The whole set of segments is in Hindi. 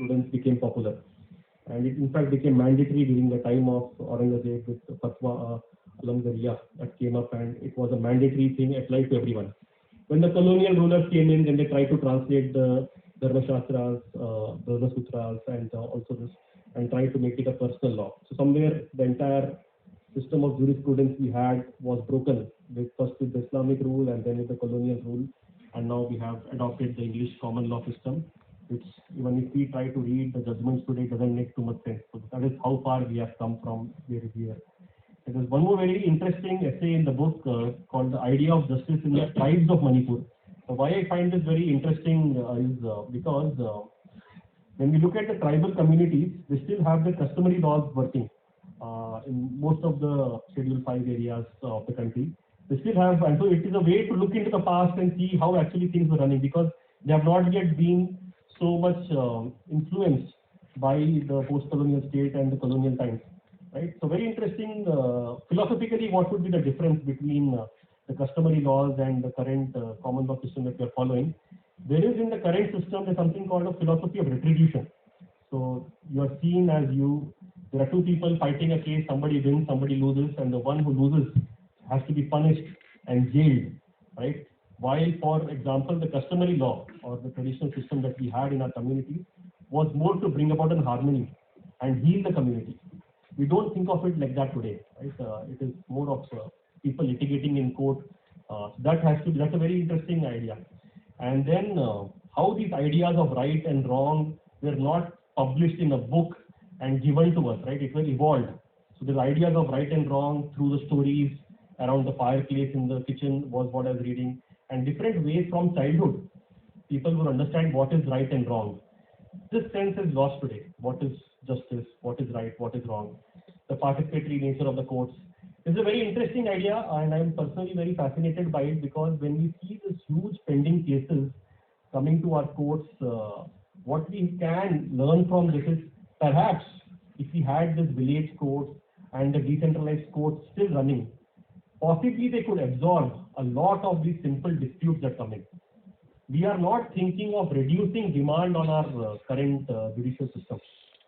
students became popular. And it in fact became mandatory during the time of Aurangzeb with the Fatwa Alamgariya that came up, and it was a mandatory thing applied to everyone. When the colonial rulers came in, then they tried to translate the Dharma Shastras, Dharma Sutras, and also this, and tried to make it a personal law. So somewhere the entire system of jurisprudence we had was broken, with first with the Islamic rule and then with the colonial rule, and now we have adopted the English common law system, which even if we try to read the judgments today, doesn't make too much sense. So that is how far we have come from where we are. There is one more very interesting essay in the book called The Idea of Justice in the Tribes of Manipur. So why I find this very interesting is because when we look at the tribal communities, they still have the customary laws working in most of the Schedule 5 areas of the country. They still have, and so it is a way to look into the past and see how actually things were running, because they have not yet been so much influenced by the post-colonial state and the colonial times. Right? So very interesting, philosophically, what would be the difference between the customary laws and the current common law system that we are following? There is in the current system, there's something called a philosophy of retribution. So you are seen as there are two people fighting a case, somebody wins, somebody loses, and the one who loses has to be punished and jailed, right? While, for example, the customary law or the traditional system that we had in our community was more to bring about an harmony and heal the community. We don't think of it like that today, right? It is more of people litigating in court. That's a very interesting idea. And then how these ideas of right and wrong were not published in a book and given to us, right? It was evolved. So the ideas of right and wrong through the stories around the fireplace in the kitchen was what I was reading, and different ways from childhood. People will understand what is right and wrong. This sense is lost today. What is justice? What is right? What is wrong? The participatory nature of the courts. It's a very interesting idea, and I'm personally very fascinated by it, because when we see these huge pending cases coming to our courts, what we can learn from this is perhaps if we had this village courts and the decentralized courts still running, possibly they could absorb a lot of these simple disputes that come in. We are not thinking of reducing demand on our current judicial system.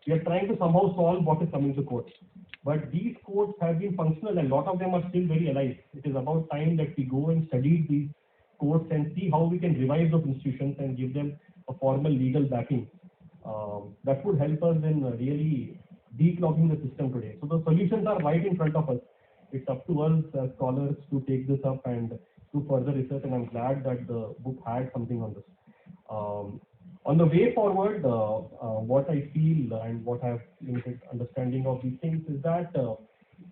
We are trying to somehow solve what is coming to court. But these courts have been functional, and a lot of them are still very alive. It is about time that we go and study these courts and see how we can revive those institutions and give them a formal legal backing. That would help us in really declogging the system today. So the solutions are right in front of us. It's up to us as scholars to take this up and do further research, and I'm glad that the book had something on this. On the way forward, what I feel and what I have limited understanding of these things is that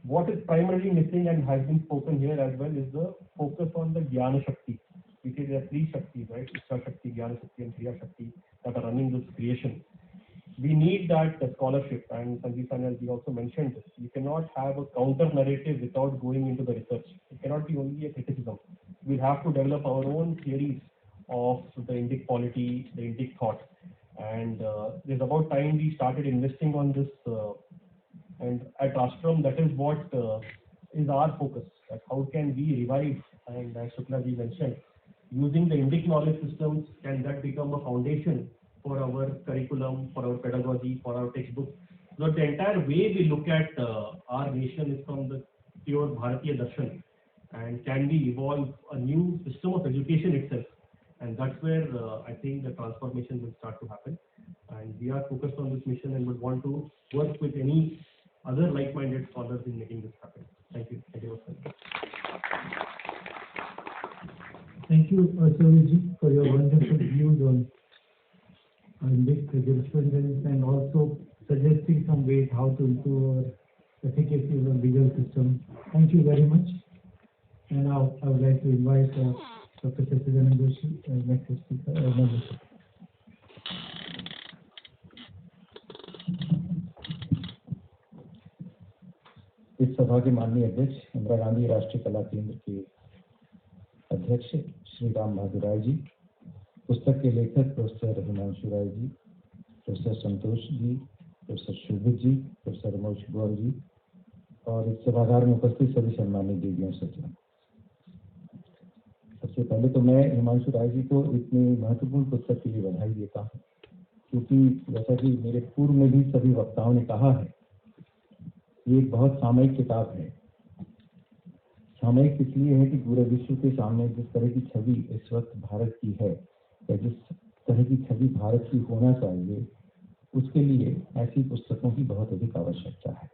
what is primarily missing and has been spoken here as well is the focus on the Jnana Shakti. We say there are three Shaktis, right? Ishta Shakti, Jnana Shakti, and Kriya Shakti that are running this creation. We need that scholarship, and Sanjeev Sanyal ji also mentioned this. You cannot have a counter narrative without going into the research. It cannot be only a criticism. We have to develop our own theories of the Indic polity, the Indic thought, and there's about time we started investing on this. And at Ashram, that is what is our focus. That how can we revive? And as Shukla ji mentioned, using the Indic knowledge systems, can that become a foundation for our curriculum, for our pedagogy, for our textbooks? So the entire way we look at our nation is from the pure Bharatiya Darshan, and can we evolve a new system of education itself? And that's where I think the transformation will start to happen. And we are focused on this mission and would want to work with any other like-minded scholars in making this happen. Thank you. Thank you. Thank you, Suryaji, for your wonderful views on Indic jurisprudence and also suggesting some ways how to improve our efficacy of the legal system. Thank you very much. And now I would like to invite Dr. Sachidanand Joshi, next speaker. इस सभा के माननीय अध्यक्ष इंदिरा गांधी राष्ट्रीय कला केंद्र के अध्यक्ष श्री राम बहादुर राय जी, पुस्तक के लेखक professor Himanshu Rai ji, professor Santosh ji, professor शोभित जी, प्रोफेसर रमेश गौर जी, और इस सभागार में उपस्थित सभी सम्मानित देवियों सज्जनों। सबसे पहले तो मैं हिमांशु राय जी को इतनी महत्वपूर्ण पुस्तक के लिए बधाई देता हूँ क्योंकि जैसा कि मेरे पूर्व में भी सभी वक्ताओं ने कहा है, ये एक बहुत सामयिक किताब है। सामयिक इसलिए है कि पूरे विश्व के सामने जिस तरह की छवि इस वक्त भारत की है, या जिस तरह की छवि भारत की होना चाहिए, उसके लिए ऐसी पुस्तकों की बहुत अधिक आवश्यकता है।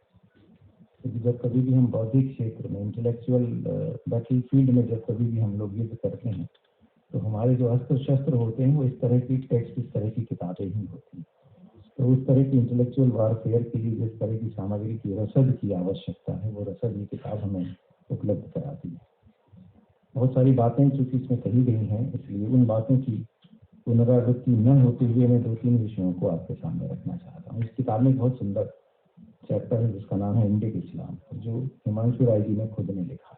क्योंकि जब कभी भी हम बौद्धिक क्षेत्र में, इंटेलेक्चुअल बैटल फील्ड में जब कभी भी हम लोग युद्ध करते हैं, तो हमारे जो अस्त्र शस्त्र होते हैं वो इस तरह की टेक्स्ट, इस तरह की किताबें ही होती हैं। तो उस तरह की इंटेलेक्चुअल वारफेयर के लिए जिस तरह की सामग्री की रसद की आवश्यकता है, वो रसद ये किताब हमें उपलब्ध कराती है। बहुत सारी बातें चूंकि इसमें कही गई हैं, इसलिए उन बातों की पुनरावृत्ति न होते हुए मैं 2-3 विषयों को आपके सामने रखना चाहता हूँ। इस किताब में बहुत सुंदर चैप्टर है जिसका नाम है इंडिक इस्लाम, जो हिमांशु राय जी ने खुद ने लिखा है।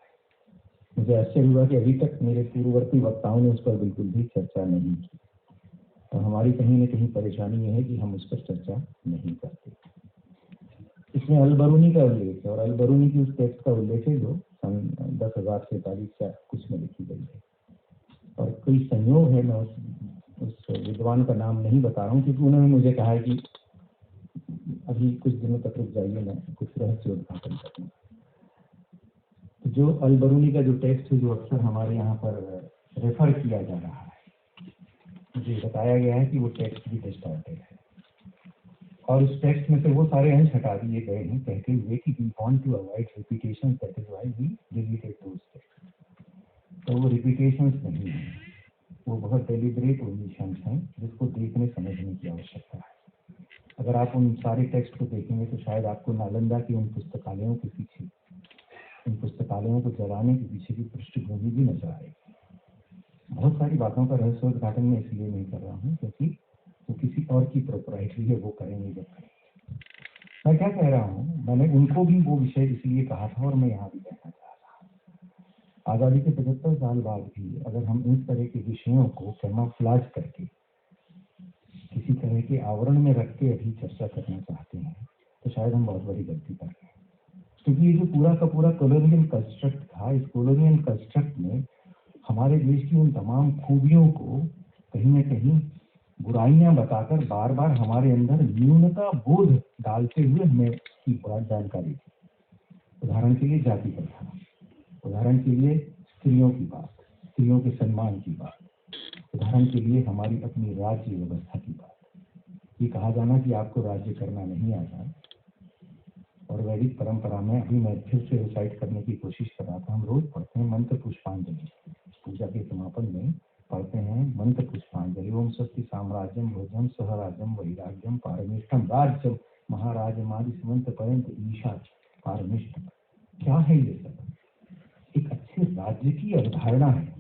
मुझे आश्चर्य हुआ कि अभी तक मेरे पूर्ववर्ती वक्ताओं ने उस पर बिल्कुल भी चर्चा नहीं की, और हमारी कहीं न कहीं परेशानी ये है कि हम उस पर चर्चा नहीं करते। इसमें अल-बरूनी का उल्लेख है, और अल-बरूनी की उस टेक्स्ट का उल्लेख है जो सन 10,047 या कुछ में लिखी गई है। और कोई संयोग है, मैं उस विद्वान का नाम नहीं बता रहा हूँ क्योंकि उन्होंने मुझे कहा है कि अभी कुछ दिनों तक रुक जाइए, मैं कुछ रहस्य उद्घाटन करूँगा। जो अल-बरूनी का जो टेक्स्ट है, जो अक्सर हमारे यहाँ पर रेफर किया जा रहा है, मुझे बताया गया है कि वो टेक्स्ट भी डिस्टॉर्टेड है, और उस टेक्स्ट में से वो सारे अंश हटा दिए गए हैं, कहते हुए कि we want to avoid repetition, that is why we deleted those text. तो वो रिपीटेशंस नहीं है, वो बहुत डेलिब्रेट ओमिशंस हैं जिसको देखने समझने की आवश्यकता है। अगर आप उन सारे टेक्स्ट को देखेंगे तो शायद आपको नालंदा की उन पुस्तकालयों के पीछे, उन पुस्तकालयों को जलाने के पीछे की पृष्ठभूमि भी नजर आएगी। बहुत सारी बातों का रहस्य उद्घाटन मैं इसलिए नहीं कर रहा हूँ क्योंकि वो किसी और की प्रोप्राइटरी है, वो करेंगे जब करेंगे। मैं क्या कह रहा हूँ, मैंने उनको भी वो विषय इसलिए कहा था और मैं यहाँ भी कहना चाह रहा हूँ। आज़ादी के 75 साल बाद भी अगर हम इस तरह के विषयों को कैमोफ्लेज करके किसी तरह के आवरण में रख के अभी चर्चा करना चाहते हैं तो शायद हम बहुत बड़ी गलती कर रहे हैं। क्योंकि ये जो पूरा का पूरा कॉलोनियल कंस्ट्रक्ट था, इस कॉलोनियल कंस्ट्रक्ट में हमारे देश की उन तमाम खूबियों को कहीं न कहीं बुराइयां बताकर बार बार हमारे अंदर न्यूनता बोध डालते हुए हमें इसकी बात जानकारी दी। उदाहरण के लिए जाति प्रथा, उदाहरण के लिए स्त्रियों की बात, स्त्रियों के सम्मान की बात, उदाहरण के लिए हमारी अपनी राज्य व्यवस्था की बात। ये कहा जाना कि आपको राज्य करना नहीं आता, और वैदिक परंपरा में अभी मैं फिर से रिसाइट करने की कोशिश कर रहा था। हम रोज पढ़ते हैं मंत्र पुष्पांजलि, पूजा के समापन में पढ़ते हैं मंत्र पुष्पांजलि। ओम स्वस्ति साम्राज्यम भोजम सहराज्यम वैराग्यम पारमेष्ठम राज्यम महाराजमादि समंत पर्यंत ईशा पारमेष्ठम। क्या है ये सब? एक अच्छे राज्य की अवधारणा है,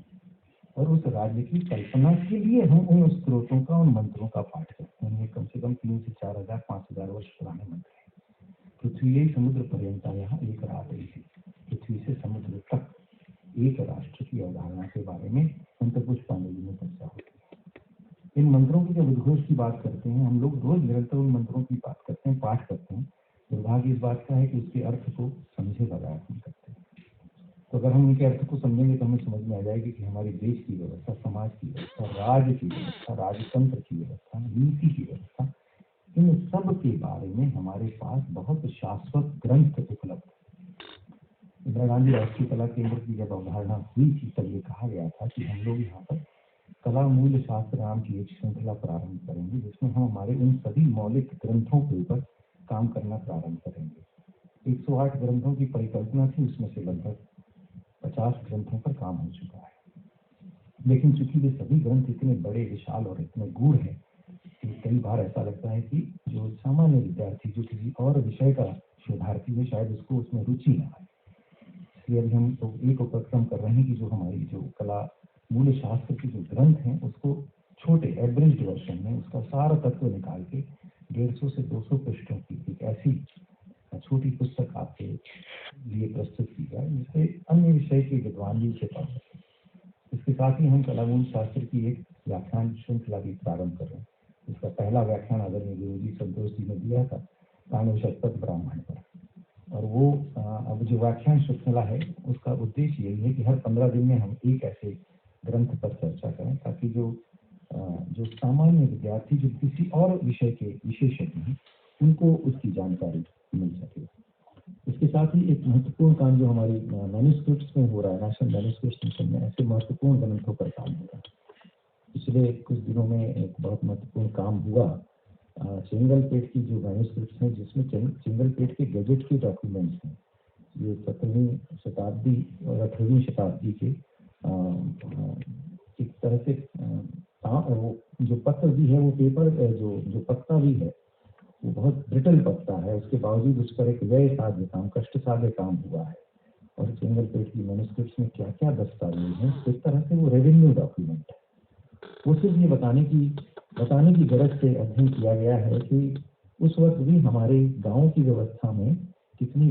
और उस राज्य की कल्पना के लिए हम उन स्त्रोतों का, उन मंत्रों का पाठ करते हैं। ये कम से कम 3 से 4,000 5,000 वर्ष पुराने मंत्र हैं। पृथ्वी समुद्र पर्यंत यहाँ एक रात है, पृथ्वी से समुद्र तक एक राष्ट्र की अवधारणा के बारे में मंत्र पुष्पांजलि में चर्चा होती है। इन मंत्रों की जब उद्घोष की बात करते हैं, हम लोग रोज निरंतर उन मंत्रों की बात करते हैं, पाठ करते हैं। दुर्भाग्य इस बात का है कि उसके अर्थ को समझे बगैर हम करते हैं। तो अगर हम उनके अर्थ को समझेंगे तो हमें समझ में आ जाएगी कि हमारे देश की व्यवस्था, समाज की व्यवस्था, राज्य की व्यवस्था, राजतंत्र की व्यवस्था, नीति की व्यवस्था, इन सब के बारे में हमारे पास बहुत शाश्वत ग्रंथ उपलब्ध है। इंदिरा गांधी राष्ट्रीय कला केंद्र की जब अवधारणा हुई थी तब ये कहा गया था कि हम लोग यहाँ पर कला मूल्य शास्त्र नाम की एक श्रृंखला प्रारंभ करेंगे, जिसमें हम हमारे उन सभी मौलिक ग्रंथों के ऊपर काम करना प्रारंभ करेंगे। 108 ग्रंथों की परिकल्पना थी, उसमें से लगभग 50 ग्रंथों पर काम हो चुका है। लेकिन चूंकि ये सभी ग्रंथ इतने बड़े, विशाल और इतने गूढ़ हैं कि कई बार ऐसा लगता है कि जो सामान्य विद्यार्थी, जो किसी और विषय का शोधार्थी है, शायद उसको उसमें रुचि न आए। इसलिए अभी हम तो एक उपक्रम कर रहे हैं कि जो हमारी जो कला मूल्य शास्त्र के जो ग्रंथ हैं उसको छोटे एब्रिज्ड वर्जन में उसका सारा तत्व निकाल के 150 से 200 पृष्ठों की एक ऐसी छोटी पुस्तक आपके लिए प्रस्तुत की जाए जिससे अन्य विषय के विद्वान भी उसे पढ़ सकें। इसके साथ ही हम कला मूल्य शास्त्र की एक व्याख्यान श्रृंखला भी प्रारंभ कर रहे हैं। इसका पहला व्याख्यान आदरणीय गुरुजी संतोष जी ने दिया था काणोशतपथ ब्राह्मण पर, और वो अब जो व्याख्यान श्रृंखला है उसका उद्देश्य यही है कि हर 15 दिन में हम एक ऐसे ग्रंथ पर चर्चा करें ताकि जो जो सामान्य विद्यार्थी जो किसी और विषय के विशेषज्ञ हैं उनको उसकी जानकारी मिल सके। इसके साथ ही एक महत्वपूर्ण काम जो हमारी मैन्युस्क्रिप्ट्स में हो रहा है, नेशनल मैन्युस्क्रिप्ट मिशन में ऐसे महत्वपूर्ण ग्रंथों पर काम हो रहा है। पिछले कुछ दिनों में एक बहुत महत्वपूर्ण काम हुआ, चेंगलपेट की जो मैन्युस्क्रिप्ट्स हैं जिसमें चेंगलपेट के गजट के डॉक्यूमेंट्स हैं, ये 17वीं शताब्दी और 18वीं शताब्दी के एक तरह से वो जो पत्र भी है वो पेपर जो पत्ता भी है वो बहुत ब्रिटल पत्ता है, उसके बावजूद उस पर एक व्यय साध्य काम, कष्ट साध्य काम हुआ है। और चेंगलपेट की मैन्युस्क्रिप्ट्स में क्या क्या दस्तावेज हैं, इस तरह से वो रेवेन्यू डॉक्यूमेंट है। वो सिर्फ ये बताने की गरज से अध्ययन किया गया है कि उस वक्त भी हमारे गांव की व्यवस्था में कितनी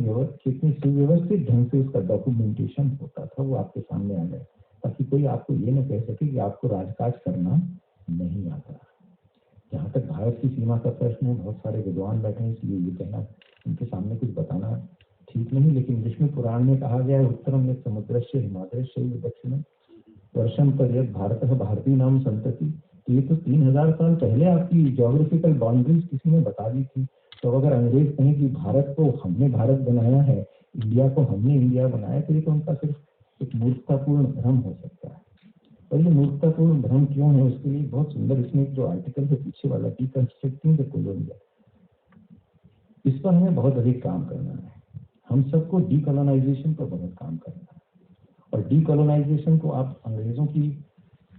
सुव्यवस्थित ढंग से उसका डॉक्यूमेंटेशन होता था, वो आपके सामने आ जाए, ताकि कोई आपको ये न कह सके कि आपको राजकाज करना नहीं आता। जहाँ तक भारत की सीमा का प्रश्न है, बहुत सारे विद्वान बैठे हैं, इसलिए ये कहना उनके सामने कुछ बताना ठीक नहीं, लेकिन विष्णु पुराण में कहा गया है उत्तरम में समुद्रस्य हिमाद्रस्य दक्षिणम वर्षम पर्यत भारत भारतीय नाम संतति। तो ये तो 3000 साल पहले आपकी ज्योग्राफिकल बाउंड्रीज किसी ने बता दी थी। तो अगर अंग्रेज कहें कि भारत को हमने भारत बनाया है, इंडिया को हमने इंडिया बनाया, तो ये तो उनका सिर्फ एक मूर्खतापूर्ण भ्रम हो सकता है। और ये मूर्खतापूर्ण भ्रम क्यों है, उसके लिए बहुत सुंदर इसमें जो आर्टिकल है पीछे वाला, डीकंस्ट्रक्टिंग द कोलोनियल, इस पर हमें बहुत अधिक काम करना है। हम सबको डीकोलोनाइजेशन पर बहुत काम करना है। और डीकोलोनाइजेशन को आप अंग्रेजों की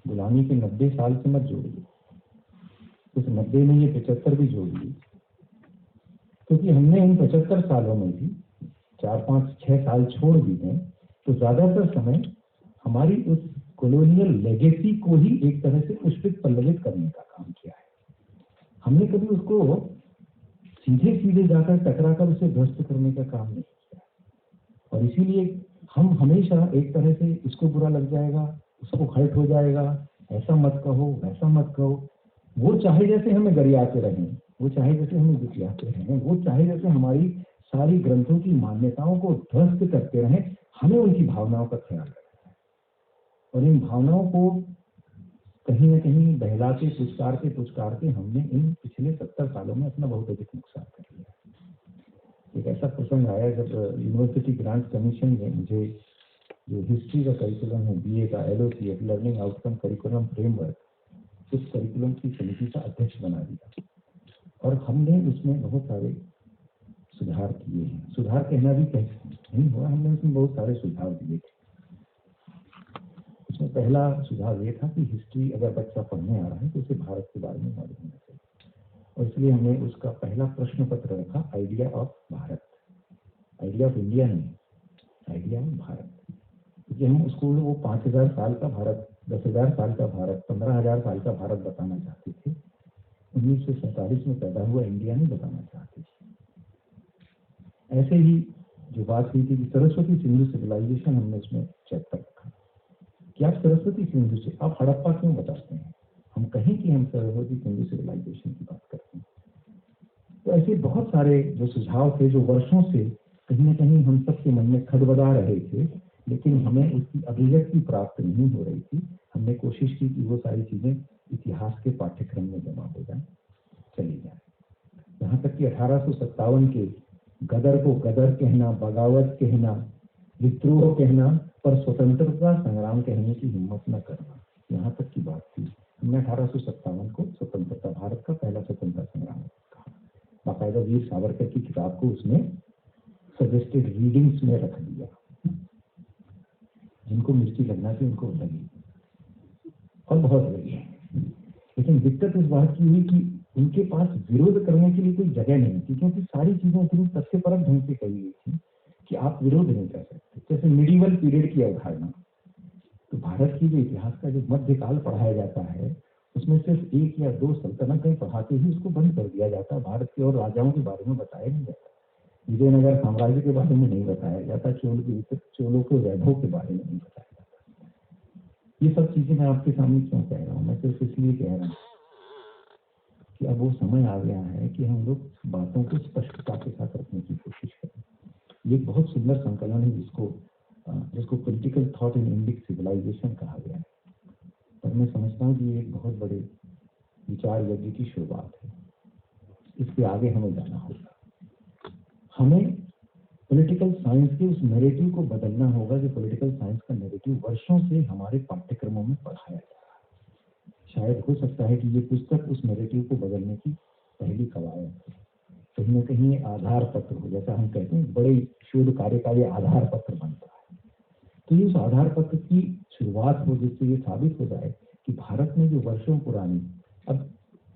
गुलामी के 90 साल से मत जोड़िए, उस 90 में ये 75 भी जोड़िए, क्योंकि हमने इन 75 सालों में भी 4, 5, 6 साल छोड़ दिए हैं, तो ज्यादातर समय हमारी उस कॉलोनियल लेगेसी को ही एक तरह से पुष्पित पल्लवित करने का काम किया है। हमने कभी उसको सीधे सीधे जाकर टकरा कर उसे ध्वस्त करने का काम नहीं किया। और इसीलिए हम हमेशा एक तरह से इसको बुरा लग जाएगा, उसको हर्ट हो जाएगा, ऐसा मत कहो, वैसा मत कहो, वो चाहे जैसे हमें गरियाते रहें, वो चाहे जैसे हमें गुटियाते रहें, वो चाहे जैसे हमारी सारी ग्रंथों की मान्यताओं को ध्वस्त करते रहें, हमें उनकी भावनाओं का ख्याल रखना है। और इन भावनाओं को कहीं न कहीं बहलाते पुचकारते हमने इन पिछले 70 सालों में अपना बहुत अधिक नुकसान कर लिया। एक ऐसा प्रसंग आया जब यूनिवर्सिटी ग्रांट कमीशन ने मुझे जो हिस्ट्री का करिकुलम है, बीए का LOCF learning outcome curriculum framework, उस करिकुलम की समिति का अध्यक्ष बना दिया। और हमने उसमें बहुत सारे सुधार किए हैं। सुधार कहना भी नहीं हुआ, हमने उसमें बहुत सारे सुझाव दिए थे। उसमें पहला सुझाव ये था कि हिस्ट्री अगर बच्चा पढ़ने आ रहा है तो उसे भारत के बारे में मालूम होना चाहिए, और इसलिए हमने उसका पहला प्रश्न पत्र रखा idea of Bharat, idea of India नहीं, आइडिया ऑफ भारत। क्योंकि हम उसको वो 5000 साल का भारत, 10,000 साल का भारत, 15,000 साल का भारत बताना चाहते थे। 1947 में पैदा हुआ इंडिया नहीं बताना चाहते थे। ऐसे ही जो बात हुई थी कि सरस्वती सिंधु सिविलाइजेशन, हमने उसमें चैप्टर रखा कि आप सरस्वती सिंधु से आप हड़प्पा क्यों बताते हैं, हम कहें कि हम सरस्वती सिंधु सिविलाइजेशन की बात करते हैं। तो ऐसे बहुत सारे जो सुझाव थे जो वर्षों से कहीं न कहीं हम सबके मन में खटबदा रहे थे, लेकिन हमें उसकी अभिव्यक्ति प्राप्त नहीं हो रही थी। हमने कोशिश की कि वो सारी चीजें इतिहास के पाठ्यक्रम में जमा हो जाए, चली जाए। यहाँ तक कि 1857 के गदर को गदर कहना, बगावत कहना, विद्रोह कहना, पर स्वतंत्रता संग्राम कहने की हिम्मत न करना, यहाँ तक की बात थी। हमने 1857 को स्वतंत्रता, भारत का पहला स्वतंत्रता संग्राम कहा। बाकायदा वीर सावरकर की किताब को उसमें सजेस्टेड रीडिंग्स में रख दिया। जिनको मिर्ची लगना थी उनको लगी, और बहुत लगी। लेकिन दिक्कत इस बात की हुई कि उनके पास विरोध करने के लिए कोई जगह नहीं थी, क्योंकि सारी चीजें इतनी तथ्यपरक ढंग से कही गई थी कि आप विरोध नहीं कर सकते। जैसे मिडिवल पीरियड की अवधारणा, तो भारत की जो इतिहास का जो मध्यकाल पढ़ाया जाता है उसमें सिर्फ 1 या 2 सल्तनतें पढ़ाते ही उसको बंद कर दिया जाता है। भारत के और राजाओं के बारे में बताया नहीं जाता, विजयनगर साम्राज्य के बारे में नहीं बताया जाता, चोलों के वैभव के बारे में नहीं बताया जाता। ये सब चीजें मैं आपके सामने क्यों कह रहा हूँ, मैं सिर्फ इसलिए कह रहा हूँ कि अब वो समय आ गया है कि हम लोग बातों को स्पष्टता के साथ रखने की कोशिश करें। ये बहुत सुंदर संकलन है जिसको political thought in Indic civilization कहा गया है। और मैं समझता हूँ कि ये एक बहुत बड़े विचार यज्ञ की शुरुआत है। इसके आगे हमें जाना होगा। हमें पॉलिटिकल साइंस के उस नैरेटिव को बदलना होगा जो पॉलिटिकल साइंस का नैरेटिव वर्षों से हमारे पाठ्यक्रमों में पढ़ाया जा रहा है। शायद हो सकता है कि ये पुस्तक उस नैरेटिव को बदलने की पहली कवायद है। कहीं न कहीं आधार पत्र हो, जैसा हम कहते हैं बड़े शोध कार्य का ये आधार पत्र बनता है। तो ये उस आधार पत्र की शुरुआत हो जिससे ये साबित हो जाए कि भारत में जो वर्षों पुरानी, अब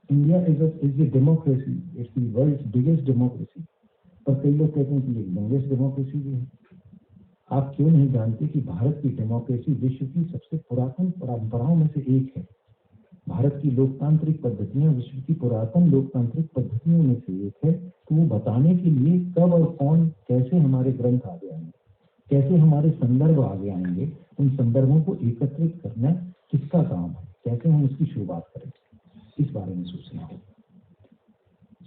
India is a democracy, it's the world's biggest democracy, और कई लोग कहते हैं कि ये यंगेस्ट डेमोक्रेसी भी है। आप क्यों नहीं जानते कि भारत की डेमोक्रेसी विश्व की सबसे पुरातन परंपराओं में से एक है। भारत की लोकतांत्रिक पद्धतियां विश्व की पुरातन लोकतांत्रिक पद्धतियों में से एक है। तो वो बताने के लिए कब और कौन कैसे हमारे ग्रंथ आगे आएंगे, कैसे हमारे संदर्भ आगे आएंगे, उन संदर्भों को एकत्रित करना किसका काम है, कैसे हम इसकी शुरुआत करें, इस बारे में सोचना होगा।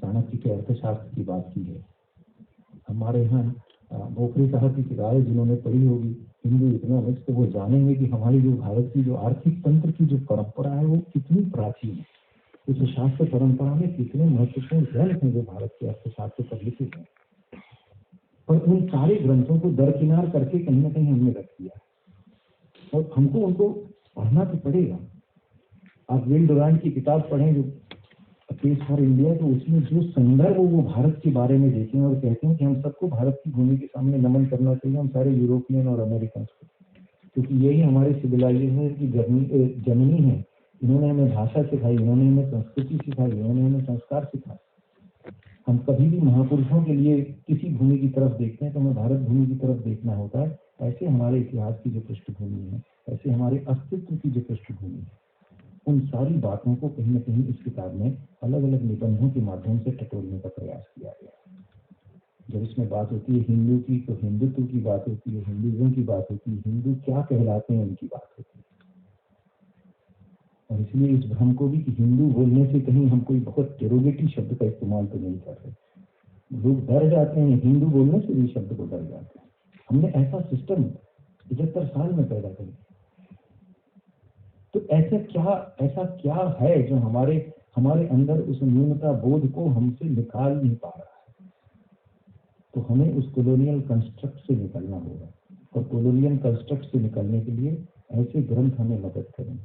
चाणक्य के अर्थशास्त्र की बात की है। हमारे यहाँ बोखरे साहब की किताबें जिन्होंने पढ़ी होगी हिंदू इकोनॉमिक्स, तो वो जानेंगे कि हमारी जो भारत की जो आर्थिक तंत्र की जो परंपरा है वो कितनी प्राचीन है। उस शास्त्र परंपरा में कितने महत्वपूर्ण ग्रंथ हैं जो भारत के अर्थशास्त्र पर लिखे हैं, पर उन सारे ग्रंथों को दरकिनार करके कहीं ना कहीं हमने रख दिया और हमको उनको पढ़ना तो पड़ेगा। आप विल डुरांट की किताब पढ़ें जो केस फॉर इंडिया, तो उसमें जो संदर्भ वो भारत के बारे में देते हैं और कहते हैं कि हम सबको भारत की भूमि के सामने नमन करना चाहिए, हम सारे यूरोपियन और अमेरिकन को, क्योंकि यही हमारे सिविलाइजेशन की जननी है। इन्होंने हमें भाषा सिखाई, इन्होंने हमें संस्कृति सिखाई, इन्होंने हमें संस्कार सिखाए। हम कभी भी महापुरुषों के लिए किसी भूमि की तरफ देखते हैं तो हमें भारत भूमि की तरफ देखना होता है। ऐसे हमारे इतिहास की जो पृष्ठभूमि है, ऐसे हमारे अस्तित्व की जो पृष्ठभूमि है, उन सारी बातों को कहीं न कहीं इस किताब में अलग अलग निबंधों के माध्यम से टटोलने का प्रयास किया गया। जब इसमें बात होती है हिंदू की, तो हिंदुत्व की बात होती है, हिंदुइज्म की बात होती है, हिंदू क्या कहलाते हैं उनकी बात होती है। और इसलिए इस भ्रम को भी कि हिंदू बोलने से कहीं हम कोई बहुत डेरोगेटिव शब्द का इस्तेमाल तो नहीं कर रहे। लोग डर जाते हैं, हिंदू बोलने से भी शब्द को डर जाते हैं। हमने ऐसा सिस्टम 75 साल में पैदा कर दिया। तो ऐसा क्या है जो हमारे अंदर उस न्यूनता बोध को हमसे निकाल नहीं पा रहा है। तो हमें उस कॉलोनियल कंस्ट्रक्ट से निकलना होगा, और कॉलोनियल कंस्ट्रक्ट से निकलने के लिए ऐसे ग्रंथ हमें मदद करेंगे,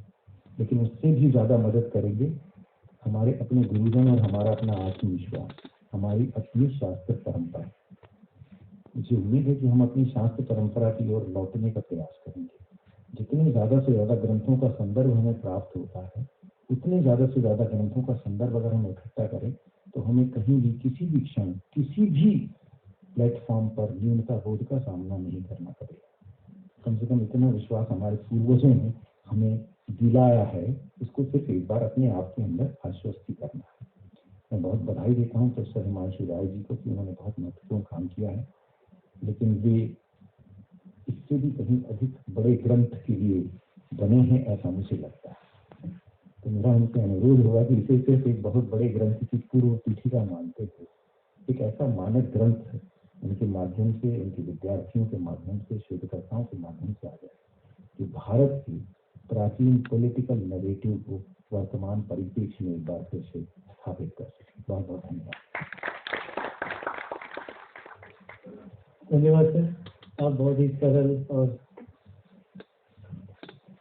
लेकिन उससे भी ज्यादा मदद करेंगे हमारे अपने गुरुजन और हमारा अपना आत्मविश्वास, हमारी अपनी शास्त्र परंपरा। मुझे उम्मीद है कि हम अपनी शास्त्र परंपरा की ओर लौटने का प्रयास करेंगे। जितने ज्यादा से ज्यादा ग्रंथों का संदर्भ हमें प्राप्त होता है, उतने ज्यादा से ज्यादा ग्रंथों का संदर्भ अगर हम इकट्ठा करें तो हमें कहीं भी किसी भी क्षण किसी भी प्लेटफॉर्म पर न्यूनता बोध का सामना नहीं करना पड़ेगा। कम से कम इतना विश्वास हमारे पूर्वजों ने हमें दिलाया है, इसको सिर्फ एक बार अपने आप के अंदर आश्वस्ति करना है। मैं बहुत बधाई देता हूँ प्रोफेसर हिमांशु राय जी को कि उन्होंने बहुत महत्वपूर्ण काम किया है, लेकिन वे इससे भी कहीं अधिक बड़े ग्रंथ के लिए बने हैं, ऐसा मुझे लगता है। तो मेरा उनसे अनुरोध होगा कि इसे सिर्फ एक बहुत बड़े ग्रंथ की पूर्व पीठिका मानते थे, एक ऐसा मानक ग्रंथ उनके माध्यम से, उनके विद्यार्थियों के माध्यम से, शोधकर्ताओं के माध्यम से आ जाए, जो भारत की प्राचीन पॉलिटिकल नैरेटिव को वर्तमान परिप्रेक्ष्य में एक बार फिर से स्थापित कर सके। बहुत बहुत धन्यवाद। धन्यवाद सर, आप बहुत ही सरल और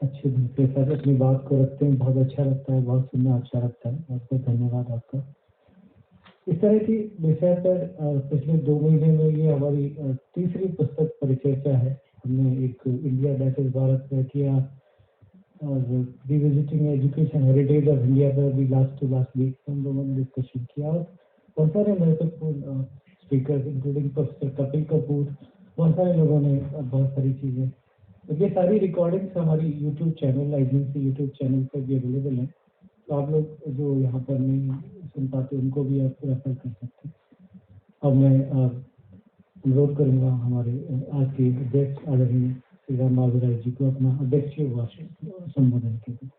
अच्छे ढंग के साथ अपनी बात को रखते हैं। बहुत अच्छा लगता है, बहुत सुनना अच्छा लगता है। बहुत बहुत धन्यवाद आपका। इस तरह की विषय पर पिछले 2 महीने में ये हमारी तीसरी पुस्तक परिचर्चा है। हमने एक इंडिया दैट इज भारत पर किया और revisiting education heritage of India पर भी लास्ट वीक हम लोगों ने डिस्कशन किया। और बहुत सारे महत्वपूर्ण speaker including professor Kapil Kapoor, बहुत सारे लोगों ने बहुत सारी चीजें। तो ये सारी रिकॉर्डिंग्स हमारी YouTube channel, IGMC YouTube channel पर भी अवेलेबल है। तो आप लोग जो यहाँ पर नहीं सुन पाते उनको भी आप रेफर कर सकते हैं। अब मैं अनुरोध करूँगा हमारे आज के अध्यक्ष आदरणीय श्री राम बहादुर राय जी को अपना अध्यक्षीय भाषण संबोधन के लिए।